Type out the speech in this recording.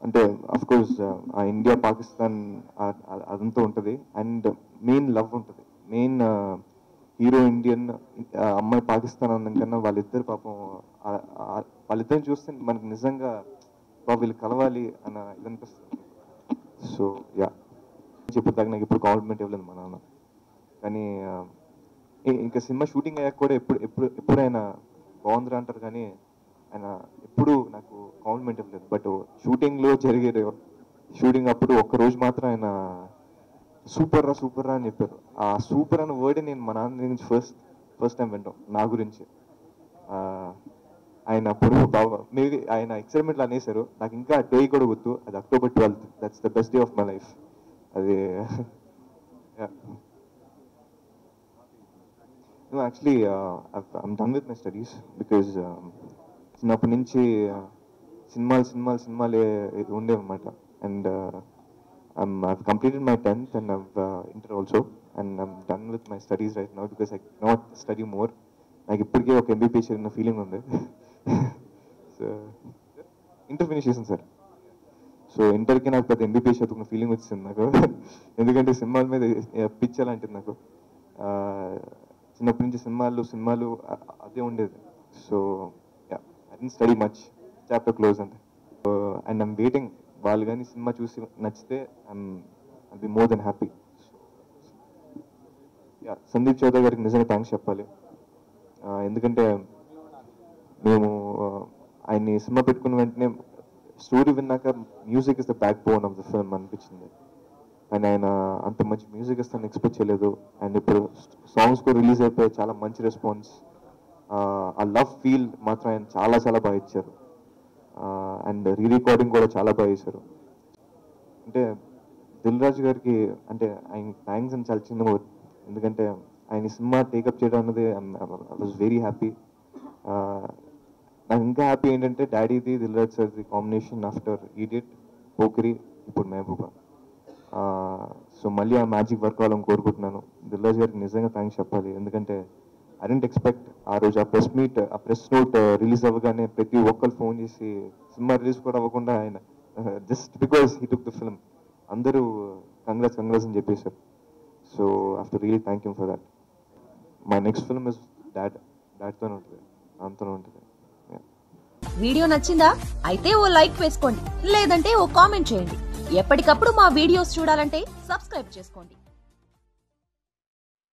అంటే of course ఆ India Pakistan అదంతా ఉంటుంది అండ్ మెయిన్ లవ్ ఉంటుంది. మెయిన్ హీరో ఇండియన్, అమ్మాయి పాకిస్తాన్ అన్నం కన్నా వాళ్ళిద్దరు పాపం వాళ్ళిద్దరిని చూస్తే మనకు నిజంగా వీళ్ళు కలవాలి అన్న ఇది అనిపిస్తుంది. సో యా, చెప్పేదాకా నాకు ఇప్పుడు కాంప్లిమెంట్ ఇవ్వలేదు మా నాన్న. కానీ ఇంకా సినిమా షూటింగ్ అయ్యాక కూడా ఎప్పుడైనా బాగుందిరా అంటారు, కానీ ఆయన ఎప్పుడు నాకు కాంప్లిమెంట్ ఇవ్వలేదు. బట్ షూటింగ్లో జరిగే షూటింగ్ అప్పుడు ఒక్కరోజు మాత్రం ఆయన సూపర్ రా అని చెప్పారు. ఆ సూపర్ అన్న వర్డ్ నేను మా నాన్న నుంచి ఫస్ట్ టైం వింటాం నా గురించి. ఆయన అప్పుడు మేబీ ఆయన ఎక్సైట్మెంట్లో అనేసారు. నాకు ఇంకా డే కూడా గుర్తు, అది October 12th. That's the best day of my life. అది actually I'm done with my studies because చిన్నప్పటి నుంచి సినిమాలు ఉండేవన్నమాట. And I've completed my 10th and I've inter also, and I'm done with my studies right now because I cannot study more. నాకు ఇప్పటికే ఒక MBBS చేసిన feeling ఉంది. So inter finish చేసాను సార్. సో ఇంటర్కి నాకు పెద్ద MBBS చదువుకున్న ఫీలింగ్ వచ్చింది నాకు. ఎందుకంటే సినిమాల మీద పిచ్చి అలాంటిది నాకు. చిన్నప్పటి నుంచి సినిమాలు అదే ఉండేది. So I didn't study much, chapter close అంతే. అండ్ ఐమ్ వెయిటింగ్, వాళ్ళు కానీ సినిమా చూసి నచ్చితే I'll be more than happy. Sandeep Chowdary గారికి నిజంగా థ్యాంక్స్ చెప్పాలి. ఎందుకంటే మేము ఆయన్ని సినిమా పెట్టుకున్న వెంటనే స్టోరీ విన్నాక music is the back bone of the film అనిపించింది. కానీ ఆయన అంత మంచి మ్యూజిక్ ఇస్తాను ఎక్స్పెక్ట్ చేయలేదు. అండ్ ఇప్పుడు సాంగ్స్ కూడా రిలీజ్ అయిపోయి చాలా మంచి రెస్పాన్స్. ఆ లవ్ ఫీల్ మాత్రం ఆయన చాలా బాగా ఇచ్చారు. అండ్ రికార్డింగ్ కూడా చాలా బాగా చేశారు. అంటే దిల్ రాజు గారికి అంటే ఆయన థ్యాంక్స్ అని చాలా చిన్న వర్డ్. ఎందుకంటే ఆయన సినిమా టేకప్ చేయడం అన్నది ఐ వాజ్ వెరీ హ్యాపీ. నాకు ఇంకా హ్యాపీ ఏంటంటే డాడీది Dil Raju సార్ది combination after idiot, Pokiri, ఇప్పుడు మెహబూబా. సో మళ్ళీ ఆ మ్యాజిక్ వర్క్ అవ్వాలని కోరుకుంటున్నాను. దిల్ రాజు గారికి నిజంగా థ్యాంక్స్ చెప్పాలి. ఎందుకంటే ఐ డెంట్ ఎక్స్పెక్ట్ ఆ రోజు ఆ ప్రెస్ నోట్ రిలీజ్ అవ్వగానే ప్రతి ఒక్కరు ఫోన్ చేసి సినిమా రిలీజ్ కూడా అవ్వకుండా ఆయన just because he took the film అందరూ కంగ్రాట్స్ అని చెప్పేశారు. So I have to really thank you for that. My next film is డాడ్తోనే ఉంటుంది, అంతనే ఉంటుంది. వీడియో నచ్చిందా? అయితే ఓ లైక్ వేసుకోండి, లేదంటే ఓ కామెంట్ చేయండి. ఎప్పటికప్పుడు మా వీడియోస్ చూడాలంటే సబ్స్క్రైబ్ చేసుకోండి.